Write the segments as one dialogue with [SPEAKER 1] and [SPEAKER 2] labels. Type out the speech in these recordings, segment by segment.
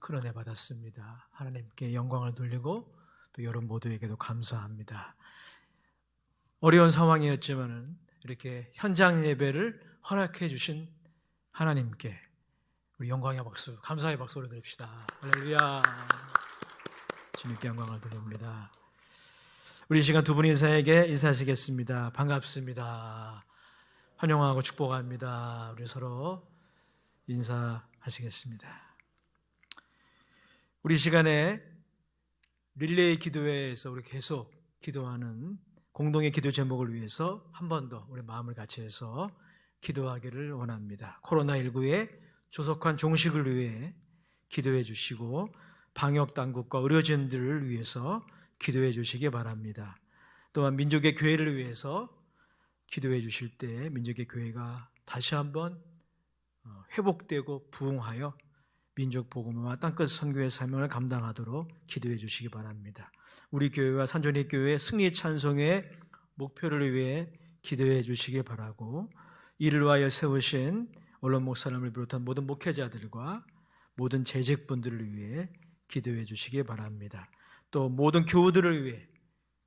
[SPEAKER 1] 큰 은혜 받았습니다. 하나님께 영광을 돌리고 또 여러분 모두에게도 감사합니다. 어려운 상황이었지만 이렇게 현장 예배를 허락해 주신 하나님께 우리 영광의 박수, 감사의 박수 올려드립시다. 할렐루야. 주님께 영광을 돌립니다. 우리 이 시간 두 분 인사에게 인사하시겠습니다. 반갑습니다. 환영하고 축복합니다. 우리 서로 인사하시겠습니다. 우리 시간에 릴레이 기도회에서 우리 계속 기도하는 공동의 기도 제목을 위해서 한 번 더 우리 마음을 같이 해서 기도하기를 원합니다. 코로나19의 조속한 종식을 위해 기도해 주시고 방역당국과 의료진들을 위해서 기도해 주시기 바랍니다. 또한 민족의 교회를 위해서 기도해 주실 때 민족의 교회가 다시 한번 회복되고 부흥하여 민족 복음화 땅끝 선교의 사명을 감당하도록 기도해 주시기 바랍니다. 우리 교회와 산전리 교회 승리 찬송의 목표를 위해 기도해 주시기 바라고, 이를 위하여 세우신 언론 목사님을 비롯한 모든 목회자들과 모든 재직분들을 위해 기도해 주시기 바랍니다. 또 모든 교우들을 위해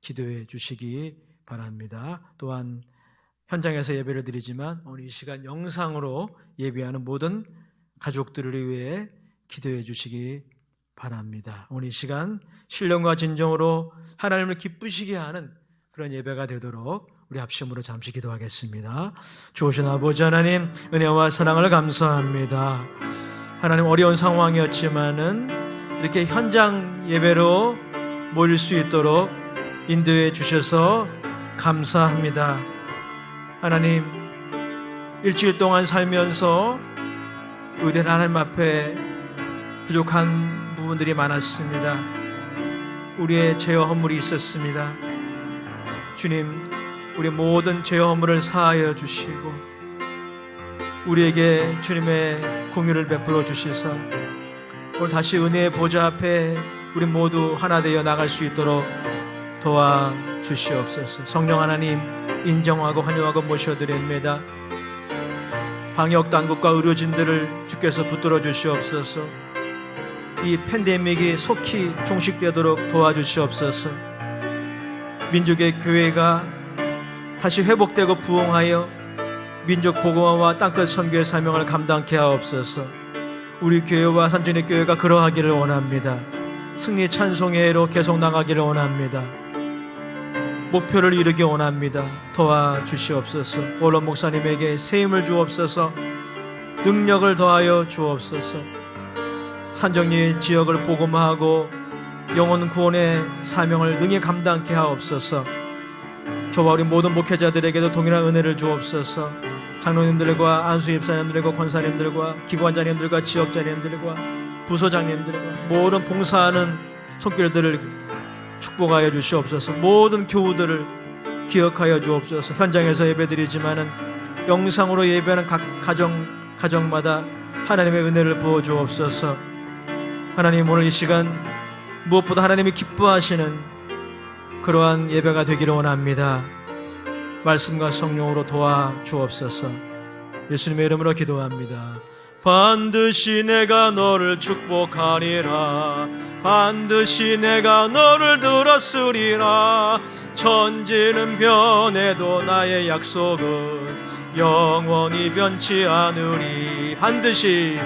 [SPEAKER 1] 기도해 주시기 바랍니다. 또한 현장에서 예배를 드리지만 오늘 이 시간 영상으로 예배하는 모든 가족들을 위해 기도해 주시기 바랍니다. 오늘 이 시간 신령과 진정으로 하나님을 기쁘시게 하는 그런 예배가 되도록 우리 합심으로 잠시 기도하겠습니다. 좋으신 아버지 하나님, 은혜와 사랑을 감사합니다. 하나님, 어려운 상황이었지만은 이렇게 현장 예배로 모일 수 있도록 인도해 주셔서 감사합니다. 하나님, 일주일 동안 살면서 의뢰 하나님 앞에 부족한 부분들이 많았습니다. 우리의 죄와 허물이 있었습니다. 주님, 우리 모든 죄와 허물을 사하여 주시고 우리에게 주님의 공유를 베풀어 주시사 오늘 다시 은혜의 보좌 앞에 우리 모두 하나 되어 나갈 수 있도록 도와주시옵소서. 성령 하나님, 인정하고 환영하고 모셔드립니다. 방역당국과 의료진들을 주께서 붙들어 주시옵소서. 이 팬데믹이 속히 종식되도록 도와주시옵소서. 민족의 교회가 다시 회복되고 부흥하여 민족 복음화와 땅끝 선교의 사명을 감당케 하옵소서. 우리 교회와 산전리 교회가 그러하기를 원합니다. 승리 찬송의 해로 계속 나가기를 원합니다. 목표를 이루기 원합니다. 도와주시옵소서. 언론 목사님에게 세임을 주옵소서. 능력을 더하여 주옵소서. 산정리 지역을 복음화하고 영혼 구원의 사명을 능히 감당케 하옵소서. 저와 우리 모든 목회자들에게도 동일한 은혜를 주옵소서. 장로님들과 안수 집사님들과 권사님들과 기관장님들과 지역장님들과 부소장님들과 모든 봉사하는 손길들을 축복하여 주시옵소서. 모든 교우들을 기억하여 주옵소서. 현장에서 예배드리지만은 영상으로 예배하는 각 가정마다 하나님의 은혜를 부어 주옵소서. 하나님, 오늘 이 시간 무엇보다 하나님이 기뻐하시는 그러한 예배가 되기를 원합니다. 말씀과 성령으로 도와주옵소서. 예수님의 이름으로 기도합니다. 반드시 내가 너를 축복하리라. 반드시 내가 너를 들었으리라. 천지는 변해도 나의 약속은 영원히 변치 않으리. 반드시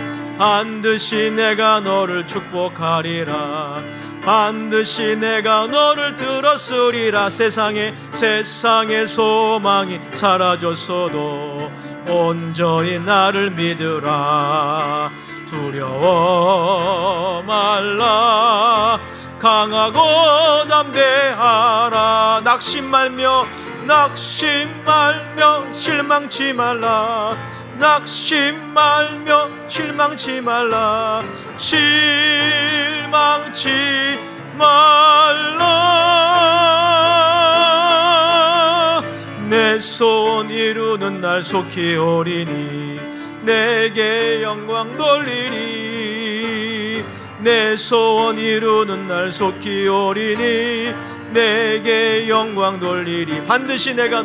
[SPEAKER 1] 내가 너를 축복하리라. 반드시 내가 너를 들었으리라. 세상의 소망이 사라졌어도 온전히 나를 믿으라. 두려워 말라. 강하고 담대하라. 낙심 말며 실망치 말라. 낙심 말며 실망치 말라. 실망치 말라. 내 소원 이루는 날 속히 오리니 내게 영광 돌리리. 내 소원 이루는 날 속히 오리니 내게 영광 돌리리. 반드시 내가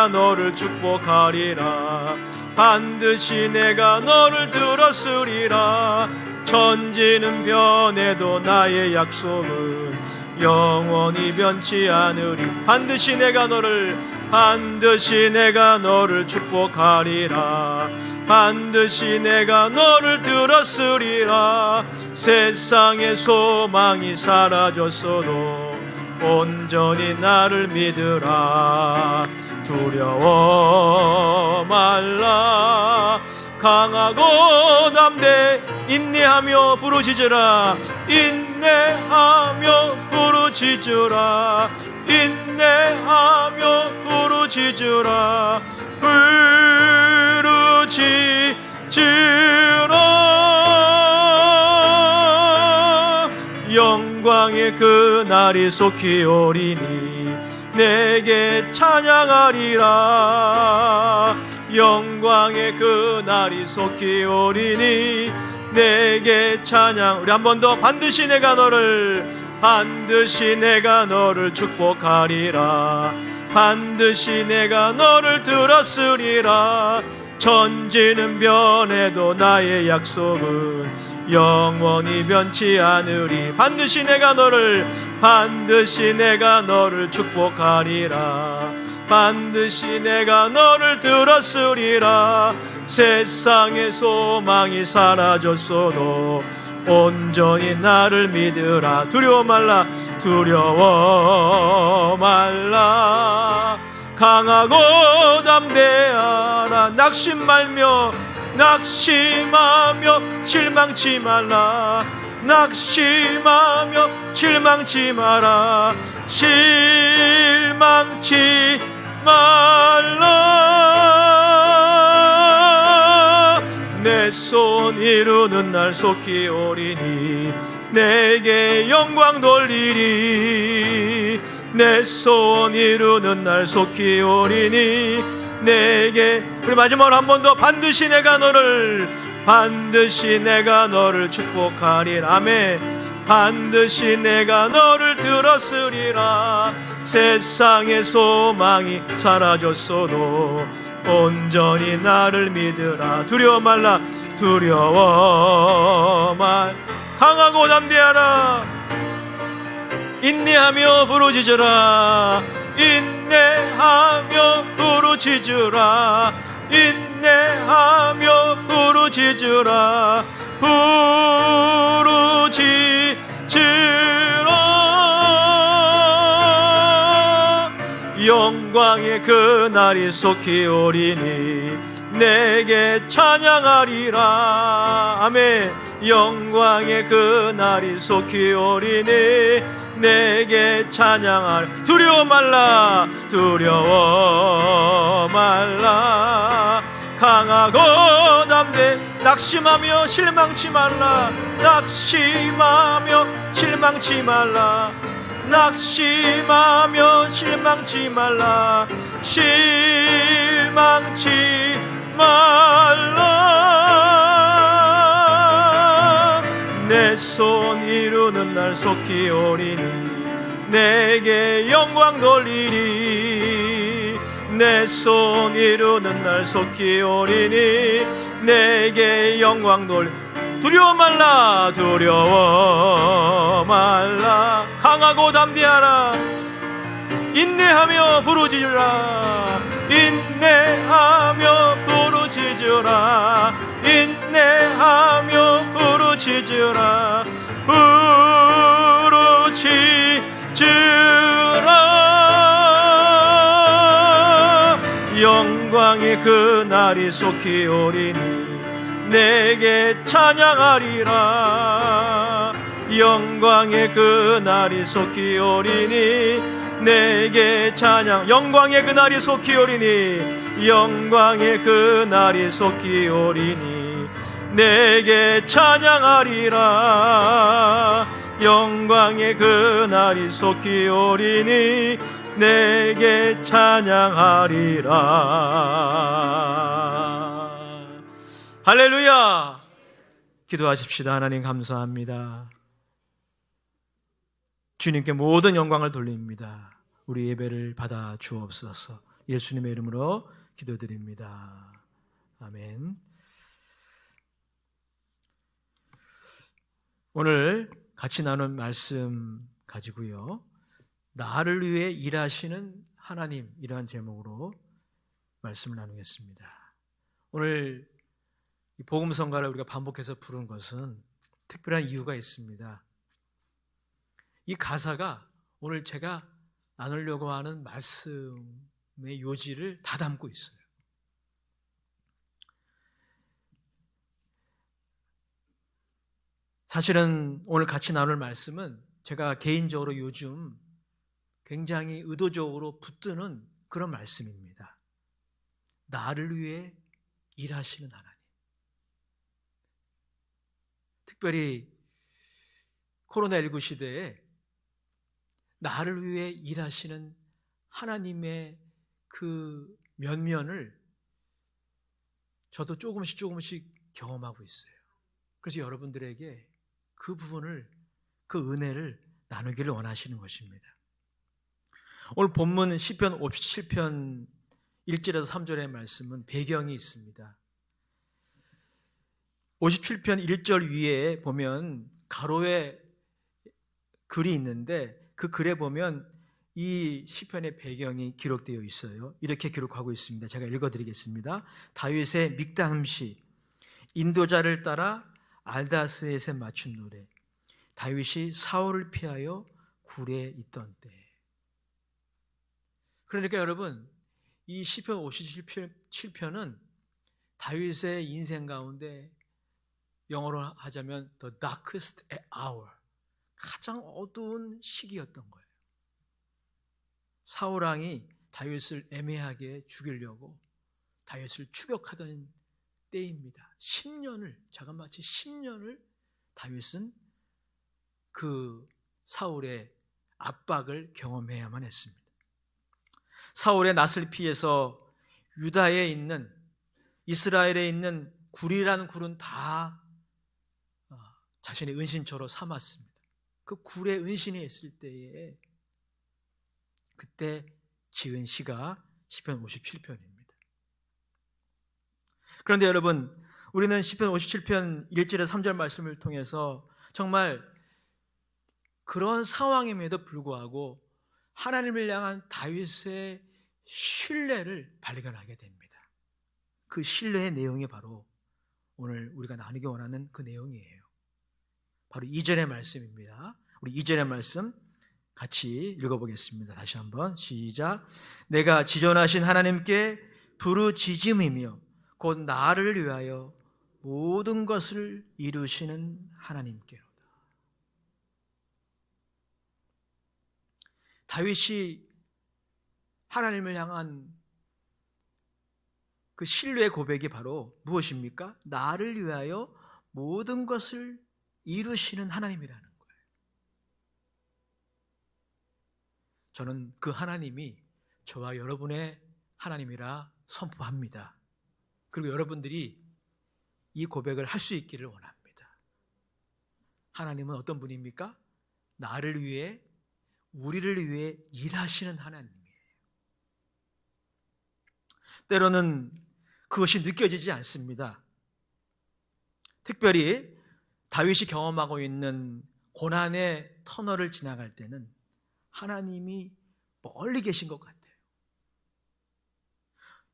[SPEAKER 1] 너를 축복하리라. 반드시 내가 너를 들었으리라. 천지는 변해도 나의 약속은 영원히 변치 않으리. 반드시 내가 너를 축복하리라. 반드시 내가 너를 들었으리라. 세상의 소망이 사라졌어도 온전히 나를 믿으라. 두려워 말라. 강하고 담대 인내하며 부르짖으라. 인내하며 부르짖으라. 인내하며 부르짖으라. 부르짖으라. 영광의 그날이 속히 오리니 내게 찬양하리라. 영광의 그날이 속히 오리니 내게 찬양. 우리 한 번 더. 반드시 내가 너를 축복하리라. 반드시 내가 너를 들었으리라. 천지는 변해도 나의 약속은 영원히 변치 않으리. 반드시 내가 너를 축복하리라. 반드시 내가 너를 들었으리라. 세상의 소망이 사라졌어도 온전히 나를 믿으라. 두려워 말라. 두려워 말라. 강하고 담대하라. 낙심하며 실망치 말라. 낙심하며 실망치 마라. 실망치 말라. 내 손 이루는 날 속히 오리니 내게 영광 돌리리. 내 손 이루는 날 속히 오리니 내게. 우리 마지막으로 한 번 더. 반드시 내가 너를 축복하리라. 아멘. 반드시 내가 너를 들었으리라. 세상의 소망이 사라졌어도 온전히 나를 믿으라. 두려워 말라. 두려워 말. 강하고 담대하라. 인내하며 부르짖으라. 인내하며 부르짖으라. 인내하며 부르짖으라. 부르짖으라. 영광의 그날이 속히 오리니 내게 찬양하리라. 아멘. 영광의 그날이 속히 오리니 내게 찬양하리라. 두려워 말라. 두려워 말라. 강하고 담대 낙심하며 실망치 말라. 낙심하며 실망치 말라. 낙심하며 실망치 말라. 실망치 말라. 내 손 이루는 날 속히 오리니 내게 영광 돌리리. 내 손 이루는 날 속히 오리니 내게 영광 돌리리. 두려워 말라. 두려워 말라. 강하고 담대하라. 인내하며 부르짖으라. 인내하며 부르짖으라. 인내하며 부르짖으라. 부르짖으라. 영광의 그날이 속히 오리니 내게 찬양하리라. 영광의 그날이 속히 오리니 내게 찬양. 영광의 그날이 속히 오리니 영광의 그날이 속히 오리니 내게 찬양하리라. 영광의 그날이 속히 오리니 내게 찬양하리라. 할렐루야. 기도하십시다. 하나님 감사합니다. 주님께 모든 영광을 돌립니다. 우리 예배를 받아 주옵소서. 예수님의 이름으로 기도드립니다. 아멘. 오늘 같이 나눈 말씀 가지고요, 나를 위해 일하시는 하나님, 이러한 제목으로 말씀을 나누겠습니다. 오늘 이 복음성가를 우리가 반복해서 부른 것은 특별한 이유가 있습니다. 이 가사가 오늘 제가 나누려고 하는 말씀의 요지를 다 담고 있어요. 사실은 오늘 같이 나눌 말씀은 제가 개인적으로 요즘 굉장히 의도적으로 붙드는 그런 말씀입니다. 나를 위해 일하시는 하나님. 특별히 코로나19 시대에 나를 위해 일하시는 하나님의 그 면면을 저도 조금씩 경험하고 있어요. 그래서 여러분들에게 그 부분을, 그 은혜를 나누기를 원하시는 것입니다. 오늘 본문 시편 57편 1절에서 3절의 말씀은 배경이 있습니다. 57편 1절 위에 보면 가로에 글이 있는데 그 글에 보면 이 시편의 배경이 기록되어 있어요. 이렇게 기록하고 있습니다. 제가 읽어드리겠습니다. 다윗의 믹담시, 인도자를 따라 알다스에세 맞춘 노래. 다윗이 사울을 피하여 굴에 있던 때. 그러니까 여러분, 이 시편 57편은 다윗의 인생 가운데 영어로 하자면 the darkest hour, 가장 어두운 시기였던 거예요. 사울 왕이 다윗을 애매하게 죽이려고 다윗을 추격하던 때입니다. 10년을, 자그마치 10년을 다윗은 그 사울의 압박을 경험해야만 했습니다. 사울의 낯을 피해서 유다에 있는, 이스라엘에 있는 굴이라는 굴은 다 자신의 은신처로 삼았습니다. 그 굴에 은신해 있을 때에 그때 지은 시가 시편 57편입니다. 그런데 여러분, 우리는 시편 57편 1절에 3절 말씀을 통해서 정말 그런 상황임에도 불구하고 하나님을 향한 다윗의 신뢰를 발견하게 됩니다. 그 신뢰의 내용이 바로 오늘 우리가 나누기 원하는 그 내용이에요. 바로 2절의 말씀입니다. 우리 2절의 말씀 같이 읽어보겠습니다. 다시 한번 시작. 내가 지존하신 하나님께 부르짖음이며 곧 나를 위하여 모든 것을 이루시는 하나님께로다. 다윗이 하나님을 향한 그 신뢰의 고백이 바로 무엇입니까? 나를 위하여 모든 것을 이루시는 하나님이라는 거예요. 저는 그 하나님이 저와 여러분의 하나님이라 선포합니다. 그리고 여러분들이 이 고백을 할 수 있기를 원합니다. 하나님은 어떤 분입니까? 나를 위해, 우리를 위해 일하시는 하나님이에요. 때로는 그것이 느껴지지 않습니다. 특별히 다윗이 경험하고 있는 고난의 터널을 지나갈 때는 하나님이 멀리 계신 것 같아요.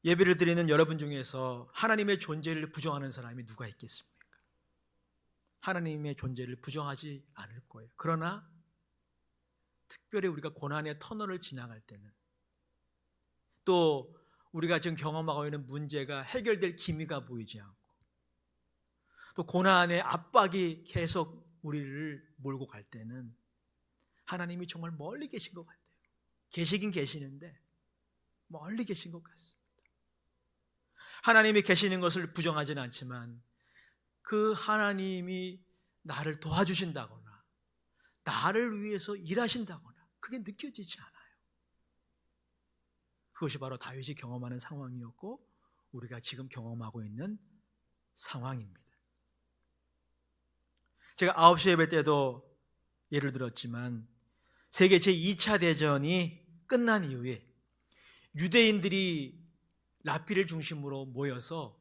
[SPEAKER 1] 예배를 드리는 여러분 중에서 하나님의 존재를 부정하는 사람이 누가 있겠습니까? 하나님의 존재를 부정하지 않을 거예요. 그러나 특별히 우리가 고난의 터널을 지나갈 때는, 또 우리가 지금 경험하고 있는 문제가 해결될 기미가 보이지 않고, 또 고난의 압박이 계속 우리를 몰고 갈 때는 하나님이 정말 멀리 계신 것 같아요. 계시긴 계시는데 멀리 계신 것 같습니다. 하나님이 계시는 것을 부정하지는 않지만 그 하나님이 나를 도와주신다거나 나를 위해서 일하신다거나 그게 느껴지지 않아요. 그것이 바로 다윗이 경험하는 상황이었고 우리가 지금 경험하고 있는 상황입니다. 제가 9시 예배 때도 예를 들었지만 세계 제2차 대전이 끝난 이후에 유대인들이 라피를 중심으로 모여서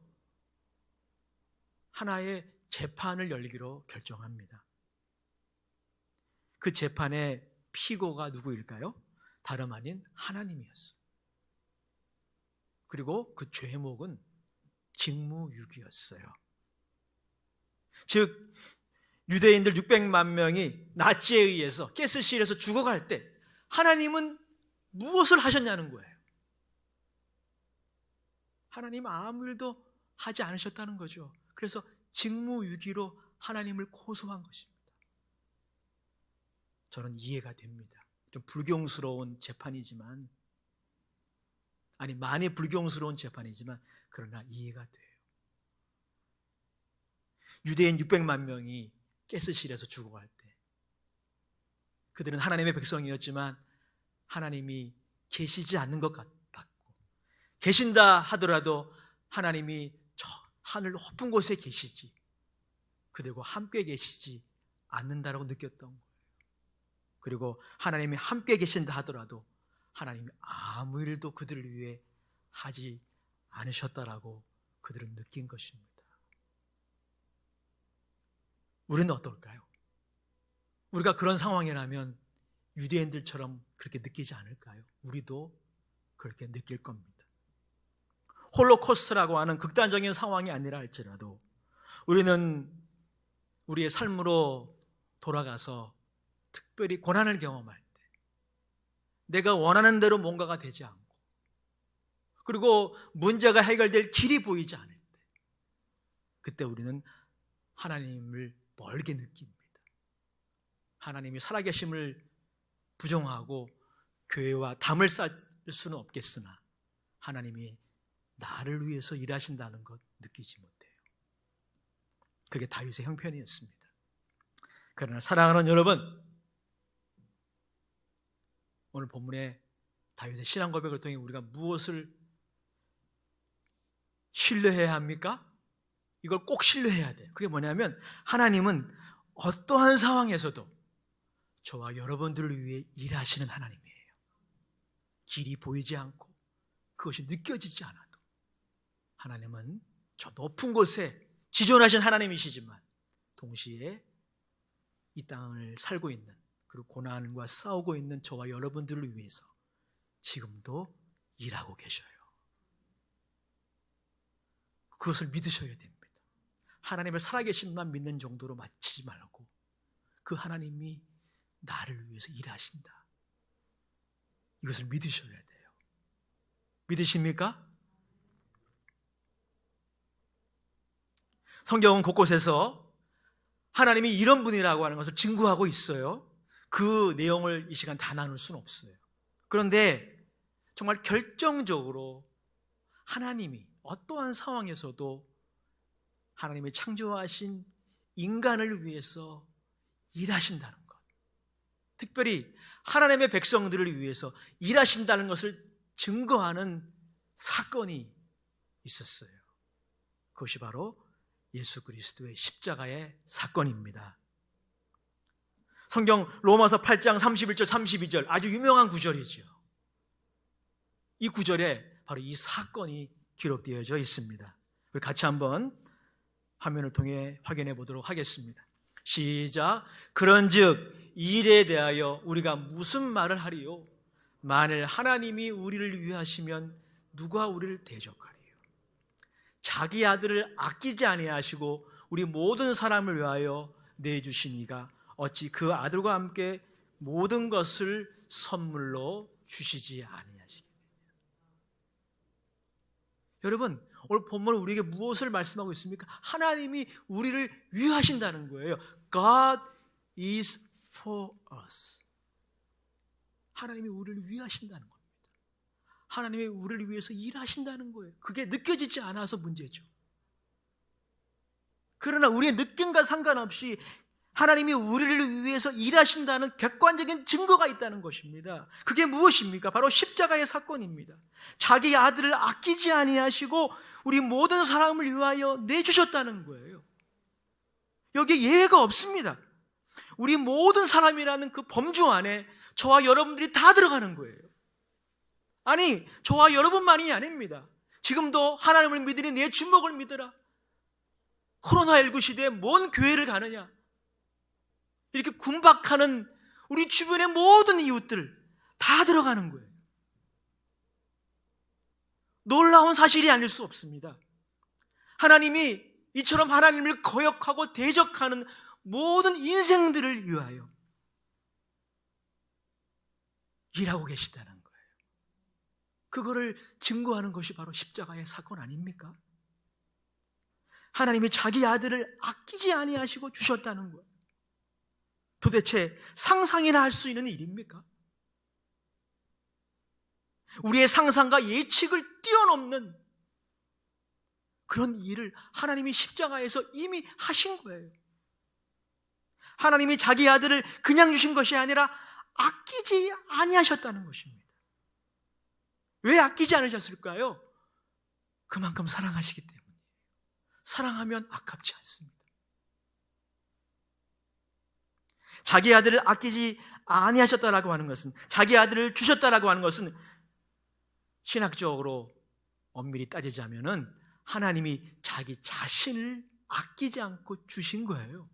[SPEAKER 1] 하나의 재판을 열기로 결정합니다. 그 재판의 피고가 누구일까요? 다름 아닌 하나님이었어요. 그리고 그 죄목은 직무유기였어요. 즉 유대인들 600만 명이 나치에 의해서 가스실에서 죽어갈 때 하나님은 무엇을 하셨냐는 거예요. 하나님 아무 일도 하지 않으셨다는 거죠. 그래서 직무유기로 하나님을 고소한 것입니다. 저는 이해가 됩니다. 좀 불경스러운 재판이지만, 아니 많이 불경스러운 재판이지만 그러나 이해가 돼요. 유대인 600만 명이 가스실에서 죽어갈 때 그들은 하나님의 백성이었지만 하나님이 계시지 않는 것 같았고, 계신다 하더라도 하나님이 저 하늘 높은 곳에 계시지 그들과 함께 계시지 않는다라고 느꼈던 거예요. 그리고 하나님이 함께 계신다 하더라도 하나님이 아무 일도 그들을 위해 하지 않으셨다라고 그들은 느낀 것입니다. 우리는 어떨까요? 우리가 그런 상황이라면 유대인들처럼 그렇게 느끼지 않을까요? 우리도 그렇게 느낄 겁니다. 홀로코스트라고 하는 극단적인 상황이 아니라 할지라도 우리는 우리의 삶으로 돌아가서 특별히 고난을 경험할 때, 내가 원하는 대로 뭔가가 되지 않고, 그리고 문제가 해결될 길이 보이지 않을 때, 그때 우리는 하나님을 멀게 느낍니다. 하나님이 살아계심을 부정하고 교회와 담을 쌓을 수는 없겠으나 하나님이 나를 위해서 일하신다는 것 느끼지 못해요. 그게 다윗의 형편이었습니다. 그러나 사랑하는 여러분, 오늘 본문의 다윗의 신앙 고백을 통해 우리가 무엇을 신뢰해야 합니까? 이걸 꼭 신뢰해야 돼요. 그게 뭐냐면 하나님은 어떠한 상황에서도 저와 여러분들을 위해 일하시는 하나님이에요. 길이 보이지 않고 그것이 느껴지지 않아도 하나님은 저 높은 곳에 지존하신 하나님이시지만 동시에 이 땅을 살고 있는, 그리고 고난과 싸우고 있는 저와 여러분들을 위해서 지금도 일하고 계셔요. 그것을 믿으셔야 됩니다. 하나님을 살아계심만 믿는 정도로 마치지 말고 그 하나님이 나를 위해서 일하신다, 이것을 믿으셔야 돼요. 믿으십니까? 성경은 곳곳에서 하나님이 이런 분이라고 하는 것을 증거하고 있어요. 그 내용을 이 시간 다 나눌 수는 없어요. 그런데 정말 결정적으로 하나님이 어떠한 상황에서도 하나님이 창조하신 인간을 위해서 일하신다는 것, 특별히 하나님의 백성들을 위해서 일하신다는 것을 증거하는 사건이 있었어요. 그것이 바로 예수 그리스도의 십자가의 사건입니다. 성경 로마서 8장 31절 32절 아주 유명한 구절이죠. 이 구절에 바로 이 사건이 기록되어져 있습니다. 우리 같이 한번 화면을 통해 확인해 보도록 하겠습니다. 시작. 그런즉 이 일에 대하여 우리가 무슨 말을 하리요? 만일 하나님이 우리를 위하시면 누가 우리를 대적하리요? 자기 아들을 아끼지 아니하시고 우리 모든 사람을 위하여 내주신 이가 어찌 그 아들과 함께 모든 것을 선물로 주시지 아니하시겠느냐? 여러분, 오늘 본문은 우리에게 무엇을 말씀하고 있습니까? 하나님이 우리를 위하신다는 거예요. God is for us. 하나님이 우리를 위하신다는 겁니다. 하나님이 우리를 위해서 일하신다는 거예요. 그게 느껴지지 않아서 문제죠. 그러나 우리의 느낌과 상관없이 하나님이 우리를 위해서 일하신다는 객관적인 증거가 있다는 것입니다. 그게 무엇입니까? 바로 십자가의 사건입니다. 자기 아들을 아끼지 아니하시고 우리 모든 사람을 위하여 내주셨다는 거예요. 여기에 예외가 없습니다. 우리 모든 사람이라는 그 범주 안에 저와 여러분들이 다 들어가는 거예요. 아니, 저와 여러분만이 아닙니다. 지금도 하나님을 믿으니 내 주먹을 믿으라. 코로나19 시대에 뭔 교회를 가느냐, 이렇게 군박하는 우리 주변의 모든 이웃들 다 들어가는 거예요. 놀라운 사실이 아닐 수 없습니다. 하나님이 이처럼 하나님을 거역하고 대적하는 모든 인생들을 위하여 일하고 계시다는 거예요. 그거를 증거하는 것이 바로 십자가의 사건 아닙니까? 하나님이 자기 아들을 아끼지 아니하시고 주셨다는 거예요. 도대체 상상이나 할 수 있는 일입니까? 우리의 상상과 예측을 뛰어넘는 그런 일을 하나님이 십자가에서 이미 하신 거예요. 하나님이 자기 아들을 그냥 주신 것이 아니라 아끼지 아니하셨다는 것입니다. 왜 아끼지 않으셨을까요? 그만큼 사랑하시기 때문이에요. 사랑하면 아깝지 않습니다. 자기 아들을 아끼지 아니하셨다라고 하는 것은, 자기 아들을 주셨다라고 하는 것은 신학적으로 엄밀히 따지자면은 하나님이 자기 자신을 아끼지 않고 주신 거예요.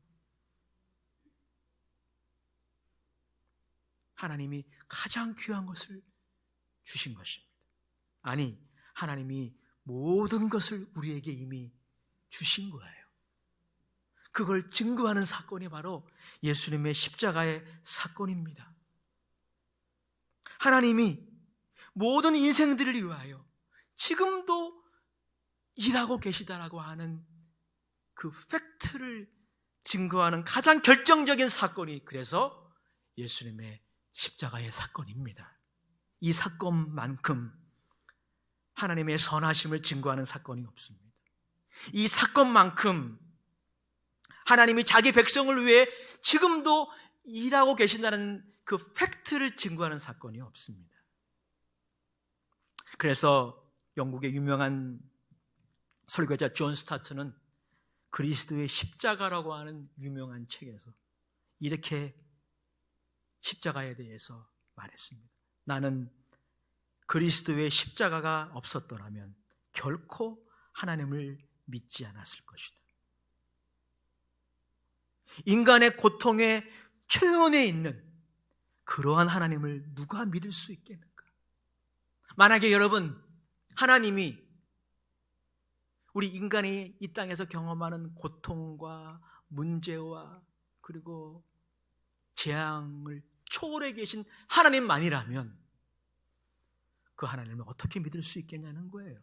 [SPEAKER 1] 하나님이 가장 귀한 것을 주신 것입니다. 아니, 하나님이 모든 것을 우리에게 이미 주신 거예요. 그걸 증거하는 사건이 바로 예수님의 십자가의 사건입니다. 하나님이 모든 인생들을 위하여 지금도 일하고 계시다라고 하는 그 팩트를 증거하는 가장 결정적인 사건이 그래서 예수님의 십자가의 사건입니다. 이 사건만큼 하나님의 선하심을 증거하는 사건이 없습니다. 이 사건만큼 하나님이 자기 백성을 위해 지금도 일하고 계신다는 그 팩트를 증거하는 사건이 없습니다. 그래서 영국의 유명한 설교자 존 스타트는 그리스도의 십자가라고 하는 유명한 책에서 이렇게 십자가에 대해서 말했습니다. 나는 그리스도의 십자가가 없었더라면 결코 하나님을 믿지 않았을 것이다. 인간의 고통의 초연에 있는 그러한 하나님을 누가 믿을 수 있겠는가? 만약에 여러분, 하나님이 우리 인간이 이 땅에서 경험하는 고통과 문제와 그리고 재앙을 초월해 계신 하나님만이라면 그 하나님을 어떻게 믿을 수 있겠냐는 거예요.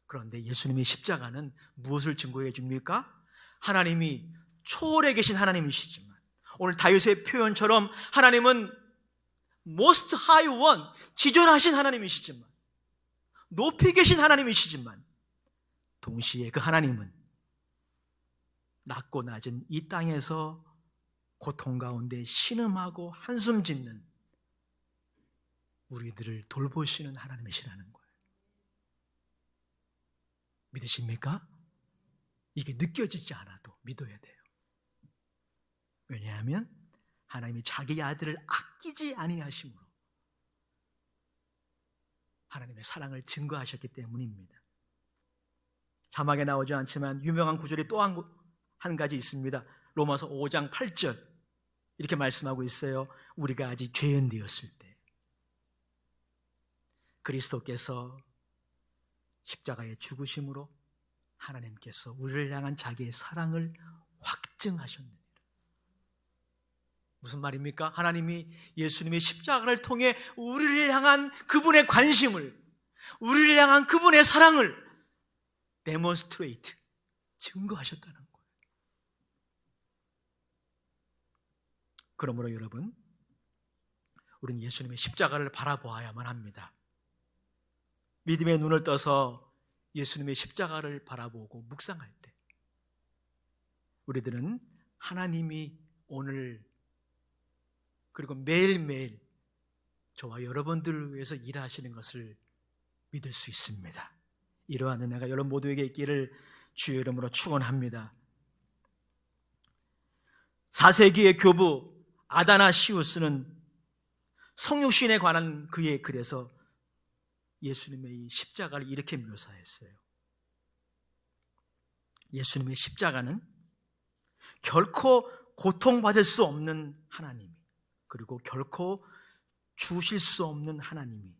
[SPEAKER 1] 그런데 예수님의 십자가는 무엇을 증거해 줍니까? 하나님이 초월해 계신 하나님이시지만, 오늘 다윗의 표현처럼 하나님은 most high one, 지존하신 하나님이시지만, 높이 계신 하나님이시지만, 동시에 그 하나님은 낮고 낮은 이 땅에서 고통 가운데 신음하고 한숨 짓는 우리들을 돌보시는 하나님이시라는 거예요. 믿으십니까? 이게 느껴지지 않아도 믿어야 돼요. 왜냐하면 하나님이 자기 아들을 아끼지 아니하심으로 하나님의 사랑을 증거하셨기 때문입니다. 자막에 나오지 않지만 유명한 구절이 또 한 가지 있습니다. 로마서 5장 8절 이렇게 말씀하고 있어요. 우리가 아직 죄인 되었을 때 그리스도께서 십자가에 죽으심으로 하나님께서 우리를 향한 자기의 사랑을 확증하셨느니라. 무슨 말입니까? 하나님이 예수님의 십자가를 통해 우리를 향한 그분의 관심을, 우리를 향한 그분의 사랑을 데몬스트레이트, 증거하셨다는 거예요. 그러므로 여러분, 우리는 예수님의 십자가를 바라보아야만 합니다. 믿음의 눈을 떠서 예수님의 십자가를 바라보고 묵상할 때 우리들은 하나님이 오늘 그리고 매일매일 저와 여러분들을 위해서 일하시는 것을 믿을 수 있습니다. 이러한 은혜가 여러분 모두에게 있기를 주의 이름으로 축원합니다. 4세기의 교부 아다나시우스는 성육신에 관한 그의 글에서 예수님의 이 십자가를 이렇게 묘사했어요. 예수님의 십자가는 결코 고통받을 수 없는 하나님, 그리고 결코 주실 수 없는 하나님이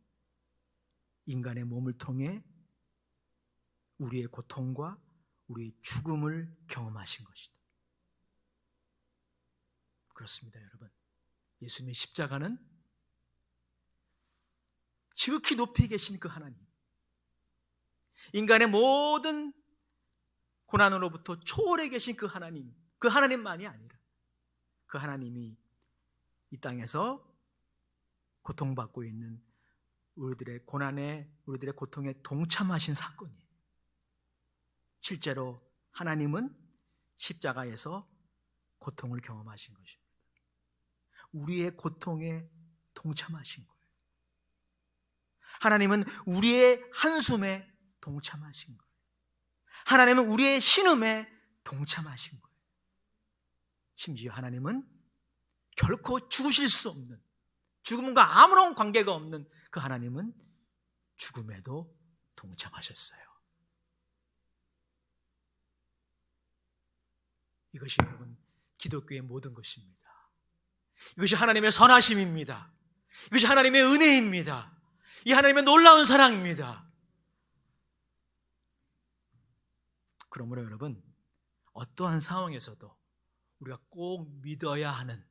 [SPEAKER 1] 인간의 몸을 통해 우리의 고통과 우리의 죽음을 경험하신 것이다. 그렇습니다, 여러분. 예수님의 십자가는 지극히 높이 계신 그 하나님, 인간의 모든 고난으로부터 초월해 계신 그 하나님, 그 하나님만이 아니라 그 하나님이 이 땅에서 고통받고 있는 우리들의 고난에, 우리들의 고통에 동참하신 사건이에요. 실제로 하나님은 십자가에서 고통을 경험하신 것입니다. 우리의 고통에 동참하신 거예요. 하나님은 우리의 한숨에 동참하신 거예요. 하나님은 우리의 신음에 동참하신 거예요. 심지어 하나님은 결코 죽으실 수 없는, 죽음과 아무런 관계가 없는 그 하나님은 죽음에도 동참하셨어요. 이것이 여러분 기독교의 모든 것입니다. 이것이 하나님의 선하심입니다. 이것이 하나님의 은혜입니다. 이 하나님의 놀라운 사랑입니다. 그러므로 여러분, 어떠한 상황에서도 우리가 꼭 믿어야 하는,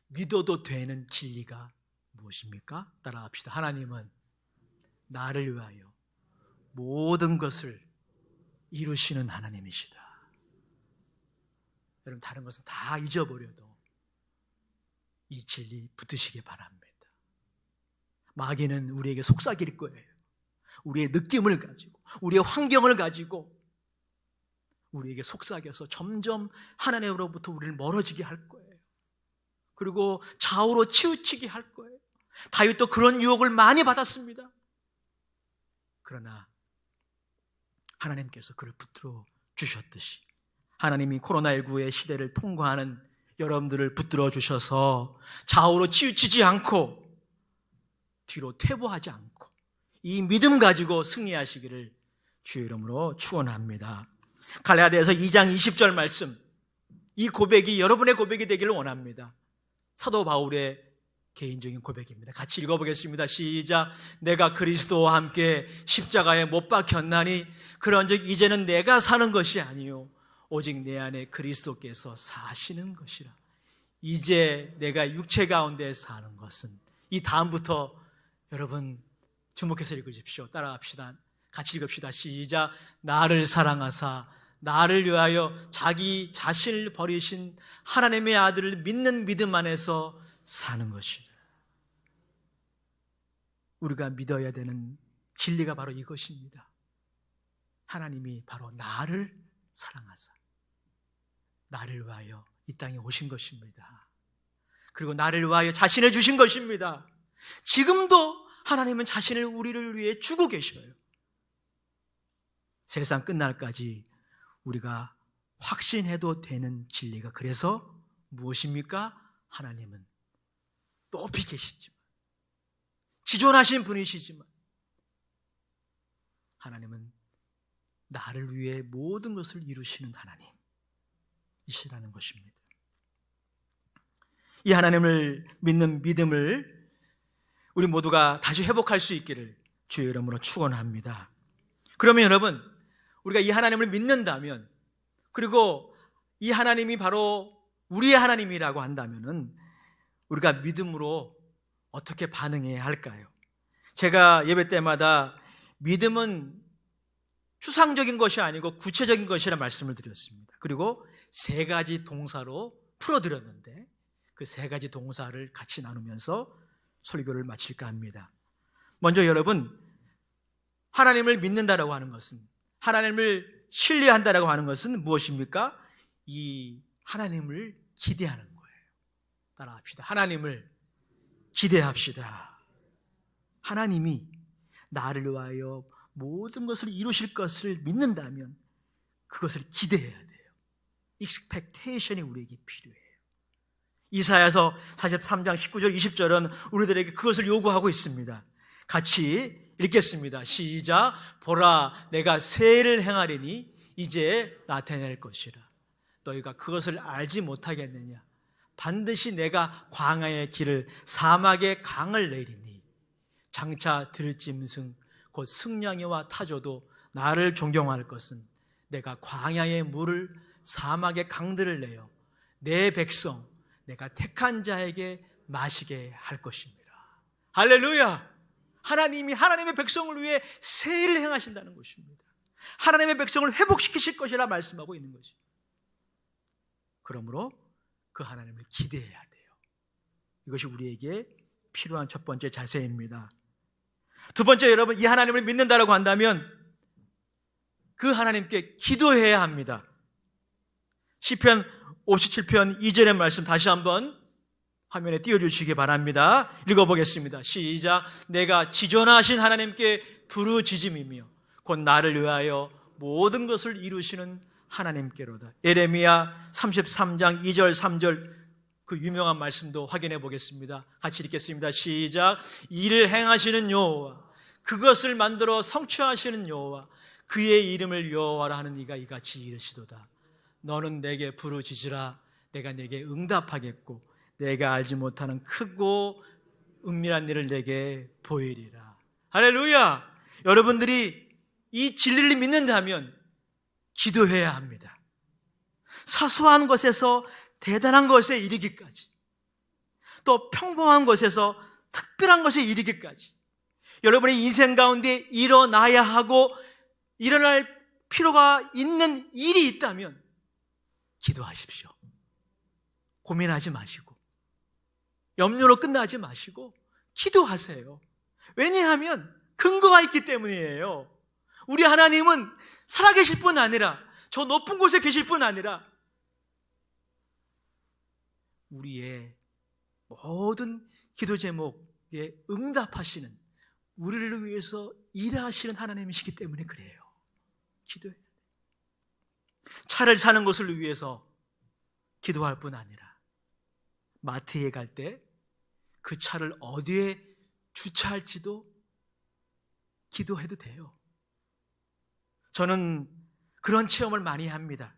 [SPEAKER 1] 믿어도 되는 진리가 무엇입니까? 따라합시다. 하나님은 나를 위하여 모든 것을 이루시는 하나님이시다. 여러분, 다른 것은 다 잊어버려도 이 진리 붙드시기 바랍니다. 마귀는 우리에게 속삭일 거예요. 우리의 느낌을 가지고, 우리의 환경을 가지고 우리에게 속삭여서 점점 하나님으로부터 우리를 멀어지게 할 거예요. 그리고 좌우로 치우치게 할 거예요. 다윗도 그런 유혹을 많이 받았습니다. 그러나 하나님께서 그를 붙들어 주셨듯이 하나님이 코로나19의 시대를 통과하는 여러분들을 붙들어 주셔서 좌우로 치우치지 않고 뒤로 퇴보하지 않고 이 믿음 가지고 승리하시기를 주의 이름으로 축원합니다. 갈라디아서 2장 20절 말씀, 이 고백이 여러분의 고백이 되기를 원합니다. 사도 바울의 개인적인 고백입니다. 같이 읽어보겠습니다. 시작. 내가 그리스도와 함께 십자가에 못 박혔나니 그런즉 이제는 내가 사는 것이 아니요 오직 내 안에 그리스도께서 사시는 것이라. 이제 내가 육체 가운데 사는 것은, 이 다음부터 여러분 주목해서 읽으십시오. 따라합시다. 같이 읽읍시다. 시작. 나를 사랑하사 나를 위하여 자기 자신을 버리신 하나님의 아들을 믿는 믿음 안에서 사는 것이라. 우리가 믿어야 되는 진리가 바로 이것입니다. 하나님이 바로 나를 사랑하사 나를 위하여 이 땅에 오신 것입니다. 그리고 나를 위하여 자신을 주신 것입니다. 지금도 하나님은 자신을 우리를 위해 주고 계셔요. 세상 끝날까지 우리가 확신해도 되는 진리가 그래서 무엇입니까? 하나님은 높이 계시지만, 지존하신 분이시지만 하나님은 나를 위해 모든 것을 이루시는 하나님이시라는 것입니다. 이 하나님을 믿는 믿음을 우리 모두가 다시 회복할 수 있기를 주의 이름으로 축원합니다. 그러면 여러분, 우리가 이 하나님을 믿는다면, 그리고 이 하나님이 바로 우리의 하나님이라고 한다면은 우리가 믿음으로 어떻게 반응해야 할까요? 제가 예배 때마다 믿음은 추상적인 것이 아니고 구체적인 것이라 말씀을 드렸습니다. 그리고 세 가지 동사로 풀어드렸는데 그 세 가지 동사를 같이 나누면서 설교를 마칠까 합니다. 먼저 여러분, 하나님을 믿는다라고 하는 것은, 하나님을 신뢰한다라고 하는 것은 무엇입니까? 이 하나님을 기대하는 거예요. 따라합시다. 하나님을 기대합시다. 하나님이 나를 위하여 모든 것을 이루실 것을 믿는다면 그것을 기대해야 돼요. expectation이 우리에게 필요해요. 이사야서 43장 19절 20절은 우리들에게 그것을 요구하고 있습니다. 같이 읽겠습니다. 시작. 보라, 내가 새를 행하리니 이제 나타낼 것이라. 너희가 그것을 알지 못하겠느냐? 반드시 내가 광야의 길을 사막의 강을 내리니 장차 들짐승 곧 승냥이와 타조도 나를 존경할 것은 내가 광야의 물을 사막의 강들을 내어 내 백성 내가 택한 자에게 마시게 할 것입니다. 할렐루야! 하나님이 하나님의 백성을 위해 새 일을 행하신다는 것입니다. 하나님의 백성을 회복시키실 것이라 말씀하고 있는 거죠. 그러므로 그 하나님을 기대해야 돼요. 이것이 우리에게 필요한 첫 번째 자세입니다. 두 번째, 여러분, 이 하나님을 믿는다라고 한다면 그 하나님께 기도해야 합니다. 시편 57편 2절의 말씀 다시 한번 화면에 띄워주시기 바랍니다. 읽어보겠습니다. 시작. 내가 지존하신 하나님께 부르짖음이며 곧 나를 위하여 모든 것을 이루시는 하나님께로다. 예레미야 33장 2절 3절 그 유명한 말씀도 확인해 보겠습니다. 같이 읽겠습니다. 시작. 이를 행하시는 여호와 그것을 만들어 성취하시는 여호와 그의 이름을 여호와라 하는 이가 이같이 이르시도다. 너는 내게 부르짖으라 내가 내게 응답하겠고 내가 알지 못하는 크고 은밀한 일을 내게 보이리라. 할렐루야! 여러분들이 이 진리를 믿는다면 기도해야 합니다. 사소한 것에서 대단한 것에 이르기까지, 또 평범한 것에서 특별한 것에 이르기까지 여러분의 인생 가운데 일어나야 하고 일어날 필요가 있는 일이 있다면 기도하십시오. 고민하지 마시고 염려로 끝나지 마시고 기도하세요. 왜냐하면 근거가 있기 때문이에요. 우리 하나님은 살아계실 뿐 아니라 저 높은 곳에 계실 뿐 아니라 우리의 모든 기도 제목에 응답하시는, 우리를 위해서 일하시는 하나님이시기 때문에 그래요. 기도해야 돼요. 차를 사는 것을 위해서 기도할 뿐 아니라 마트에 갈 때 그 차를 어디에 주차할지도 기도해도 돼요. 저는 그런 체험을 많이 합니다.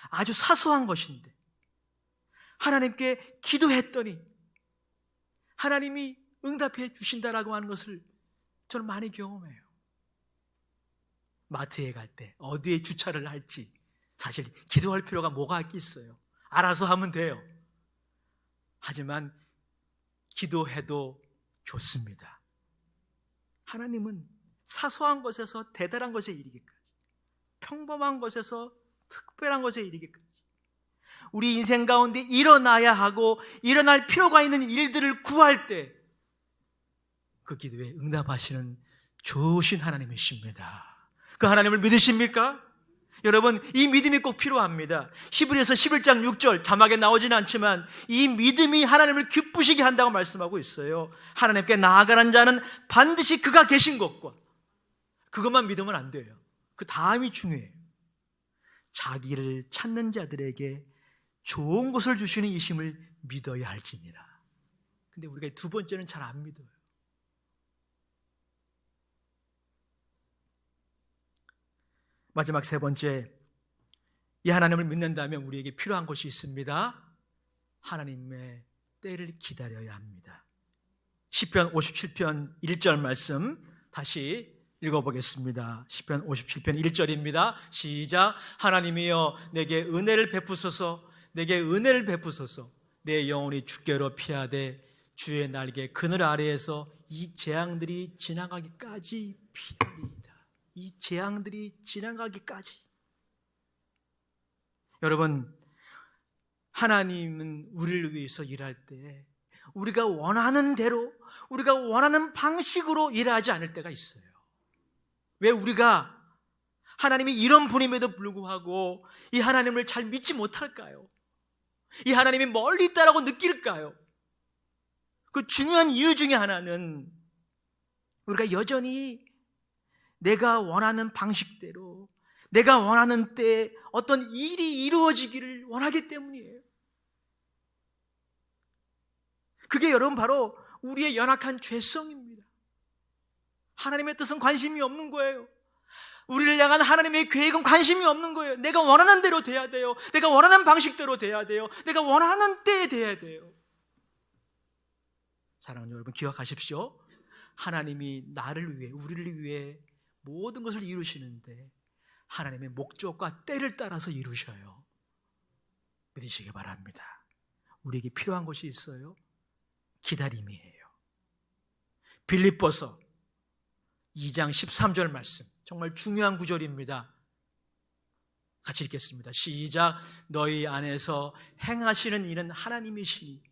[SPEAKER 1] 아주 사소한 것인데 하나님께 기도했더니 하나님이 응답해 주신다라고 하는 것을 저는 많이 경험해요. 마트에 갈 때 어디에 주차를 할지 사실 기도할 필요가 뭐가 있어요. 알아서 하면 돼요. 하지만 기도해도 좋습니다. 하나님은 사소한 것에서 대단한 것에 이르기까지, 평범한 것에서 특별한 것에 이르기까지 우리 인생 가운데 일어나야 하고 일어날 필요가 있는 일들을 구할 때 그 기도에 응답하시는 좋으신 하나님이십니다. 그 하나님을 믿으십니까? 여러분, 이 믿음이 꼭 필요합니다. 히브리서 11장 6절 자막에 나오지는 않지만 이 믿음이 하나님을 기쁘시게 한다고 말씀하고 있어요. 하나님께 나아가는 자는 반드시 그가 계신 것과 그것만 믿으면 안 돼요. 그 다음이 중요해요. 자기를 찾는 자들에게 좋은 것을 주시는 이심을 믿어야 할지니라. 근데 우리가 두 번째는 잘 안 믿어요. 마지막 세 번째, 이 하나님을 믿는다면 우리에게 필요한 것이 있습니다. 하나님의 때를 기다려야 합니다. 시편 57편 1절 말씀 다시 읽어보겠습니다. 시편 57편 1절입니다. 시작. 하나님이여 내게 은혜를 베푸소서, 내게 은혜를 베푸소서. 내 영혼이 주께로 피하되 주의 날개 그늘 아래에서 이 재앙들이 지나가기까지 피하리이다. 이 재앙들이 지나가기까지. 여러분, 하나님은 우리를 위해서 일할 때 우리가 원하는 대로, 우리가 원하는 방식으로 일하지 않을 때가 있어요. 왜 우리가 하나님이 이런 분임에도 불구하고 이 하나님을 잘 믿지 못할까요? 이 하나님이 멀리 있다라고 느낄까요? 그 중요한 이유 중에 하나는 우리가 여전히 내가 원하는 방식대로, 내가 원하는 때에 어떤 일이 이루어지기를 원하기 때문이에요. 그게 여러분 바로 우리의 연약한 죄성입니다. 하나님의 뜻은 관심이 없는 거예요. 우리를 향한 하나님의 계획은 관심이 없는 거예요. 내가 원하는 대로 돼야 돼요. 내가 원하는 방식대로 돼야 돼요. 내가 원하는 때에 돼야 돼요. 사랑하는 여러분, 기억하십시오. 하나님이 나를 위해, 우리를 위해 모든 것을 이루시는데 하나님의 목적과 때를 따라서 이루셔요. 믿으시기 바랍니다. 우리에게 필요한 것이 있어요. 기다림이에요. 빌립보서 2장 13절 말씀, 정말 중요한 구절입니다. 같이 읽겠습니다. 시작. 너희 안에서 행하시는 이는 하나님이시니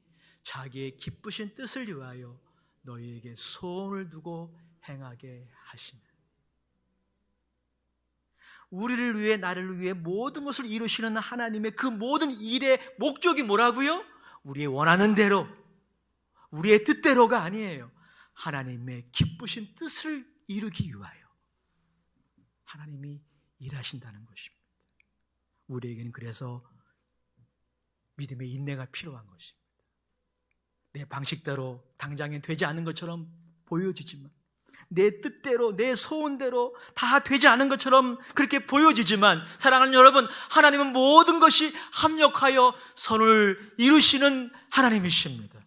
[SPEAKER 1] 자기의 기쁘신 뜻을 위하여 너희에게 소원을 두고 행하게 하시는. 우리를 위해, 나를 위해 모든 것을 이루시는 하나님의 그 모든 일의 목적이 뭐라고요? 우리의 원하는 대로, 우리의 뜻대로가 아니에요. 하나님의 기쁘신 뜻을 이루기 위하여 하나님이 일하신다는 것입니다. 우리에게는 그래서 믿음의 인내가 필요한 것입니다. 내 방식대로 당장엔 되지 않은 것처럼 보여지지만, 내 뜻대로, 내 소원대로 다 되지 않은 것처럼 그렇게 보여지지만, 사랑하는 여러분, 하나님은 모든 것이 합력하여 선을 이루시는 하나님이십니다.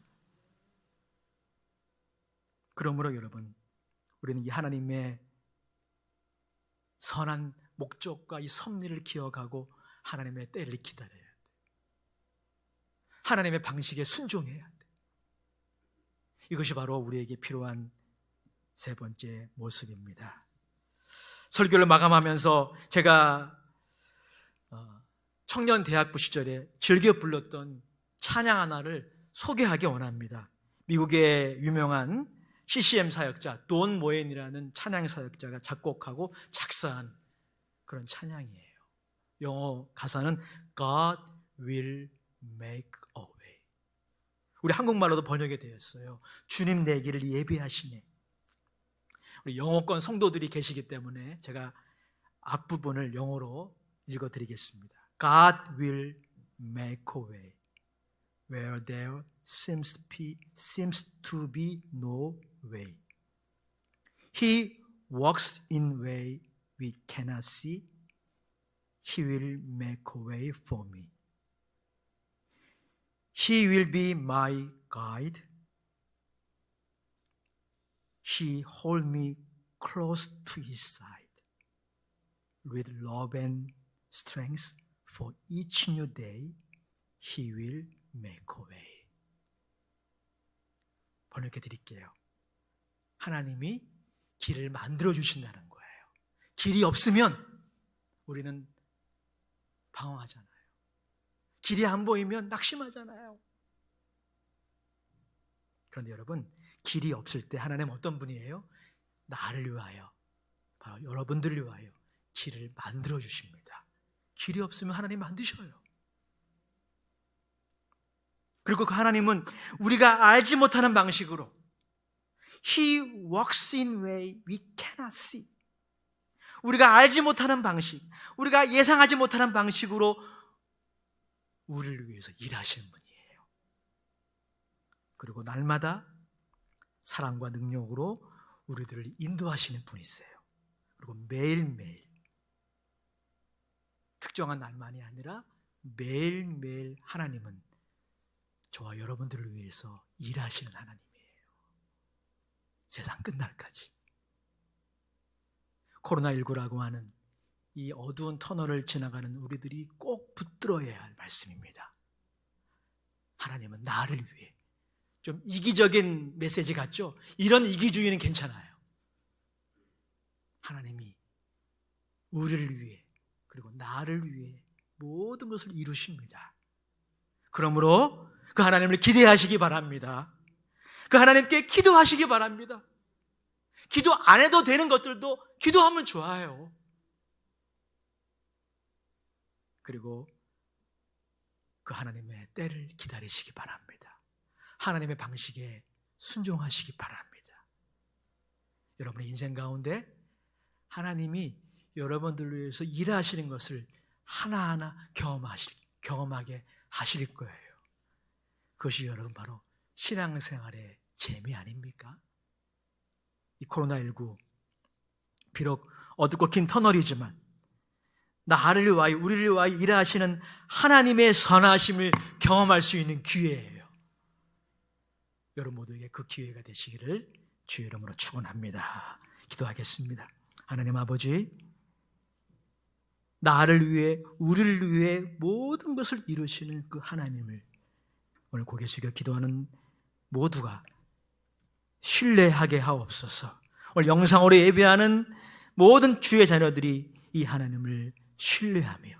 [SPEAKER 1] 그러므로 여러분, 우리는 이 하나님의 선한 목적과 이 섭리를 기억하고 하나님의 때를 기다려야 돼. 하나님의 방식에 순종해야 돼. 이것이 바로 우리에게 필요한 세 번째 모습입니다. 설교를 마감하면서 제가 청년 대학부 시절에 즐겨 불렀던 찬양 하나를 소개하기 원합니다. 미국의 유명한 CCM 사역자 돈 모엔이라는 찬양 사역자가 작곡하고 작사한 그런 찬양이에요. 영어 가사는 God will make a way. 우리 한국말로도 번역이 되었어요. 주님 내 길을 예비하시네. 우리 영어권 성도들이 계시기 때문에 제가 앞부분을 영어로 읽어드리겠습니다. God will make a way where there seems to be no way. He walks in way we cannot see. He will make a way for me. He will be my guide. He hold me close to his side with love and strength for each new day. He will make a way. 번역해 드릴게요. 하나님이 길을 만들어 주신다는 거예요. 길이 없으면 우리는 방황하잖아요. 길이 안 보이면 낙심하잖아요. 그런데 여러분, 길이 없을 때 하나님 어떤 분이에요? 나를 위하여, 바로 여러분들을 위하여 길을 만들어 주십니다. 길이 없으면 하나님 만드셔요. 그리고 그 하나님은 우리가 알지 못하는 방식으로 He walks in way we cannot see. 우리가 알지 못하는 방식, 우리가 예상하지 못하는 방식으로 우리를 위해서 일하시는 분이에요. 그리고 날마다 사랑과 능력으로 우리들을 인도하시는 분이세요. 그리고 매일매일, 특정한 날만이 아니라 매일매일 하나님은 저와 여러분들을 위해서 일하시는 하나님이에요. 세상 끝날까지. 코로나19라고 하는 이 어두운 터널을 지나가는 우리들이 꼭 붙들어야 할 말씀입니다. 하나님은 나를 위해. 좀 이기적인 메시지 같죠? 이런 이기주의는 괜찮아요. 하나님이 우리를 위해, 그리고 나를 위해 모든 것을 이루십니다. 그러므로 그 하나님을 기대하시기 바랍니다. 그 하나님께 기도하시기 바랍니다. 기도 안 해도 되는 것들도 기도하면 좋아요. 그리고 그 하나님의 때를 기다리시기 바랍니다. 하나님의 방식에 순종하시기 바랍니다. 여러분의 인생 가운데 하나님이 여러분들을 위해서 일하시는 것을 하나하나 경험하게 하실 거예요. 그것이 여러분 바로 신앙생활의 재미 아닙니까? 이 코로나19 비록 어둡고 긴 터널이지만 나를 위하여 우리를 위하여 일하시는 하나님의 선하심을 경험할 수 있는 기회예요. 여러분 모두에게 그 기회가 되시기를 주의 이름으로 축원합니다. 기도하겠습니다. 하나님 아버지, 나를 위해 우리를 위해 모든 것을 이루시는 그 하나님을 오늘 고개 숙여 기도하는 모두가 신뢰하게 하옵소서. 오늘 영상으로 예배하는 모든 주의 자녀들이 이 하나님을 신뢰하며